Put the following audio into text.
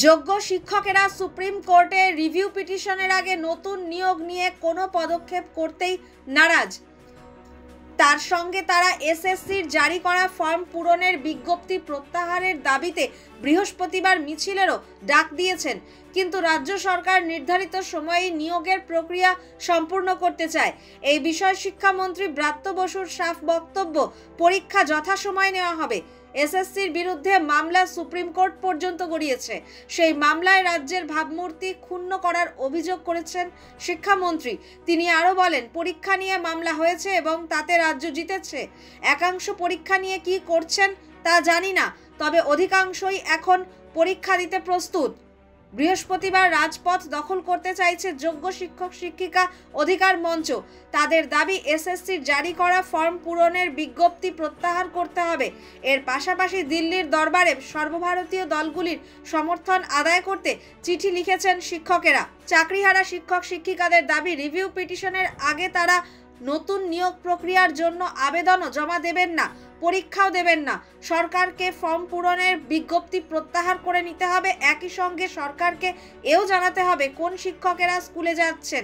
যোগ্য শিক্ষকেরা সুপ্রিম কোর্টে রিভিউ পিটিশনের আগে নতুন নিয়োগ নিয়ে কোনো পদক্ষেপ করতেই নারাজ। তার সঙ্গে তারা এসএসসির জারি করা ফর্ম পূরণের বিজ্ঞপ্তি প্রত্যাহারের দাবিতে বৃহস্পতিবার মিছিলেরও ডাক দিয়েছেন। কিন্তু রাজ্য সরকার নির্ধারিত সময়ে নিয়োগের প্রক্রিয়া সম্পূর্ণ করতে চায়। এই বিষয়ে শিক্ষামন্ত্রী ব্রাত্য বসুর সাফ বক্তব্য, পরীক্ষা যথাসময়ে নেওয়া হবে। এসএসসির বিরুদ্ধে মামলা সুপ্রিম কোর্ট পর্যন্ত গড়িয়েছে। সেই মামলায় রাজ্যের ভাবমূর্তি ক্ষুণ্ণ করার অভিযোগ করেছেন শিক্ষামন্ত্রী। তিনি আরও বলেন, পরীক্ষা নিয়ে মামলা হয়েছে এবং তাতে রাজ্য জিতেছে। একাংশ পরীক্ষা নিয়ে কি করছেন তা জানি না, তবে অধিকাংশই এখন পরীক্ষা দিতে প্রস্তুত। বৃহস্পতিবার রাজপথ দখল করতে চাইছে যোগ্য শিক্ষক শিক্ষিকা অধিকার মঞ্চ। তাদের দাবি, এসএসসির জারি করা ফর্ম পূরণের বিজ্ঞপ্তি প্রত্যাহার করতে হবে। এর পাশাপাশি দিল্লির দরবারে সর্বভারতীয় দলগুলির সমর্থন আদায় করতে চিঠি লিখেছেন শিক্ষকেরা। চাকরিহারা শিক্ষক শিক্ষিকাদের দাবি, রিভিউ পিটিশনের আগে তারা নতুন নিয়োগ প্রক্রিয়ার জন্য আবেদনও জমা দেবেন না, পরীক্ষাও দেবেন না। সরকারকে ফর্ম পূরণের বিজ্ঞপ্তি প্রত্যাহার করে নিতে হবে। একই সঙ্গে সরকারকে এও জানাতে হবে কোন শিক্ষকেরা স্কুলে যাচ্ছেন।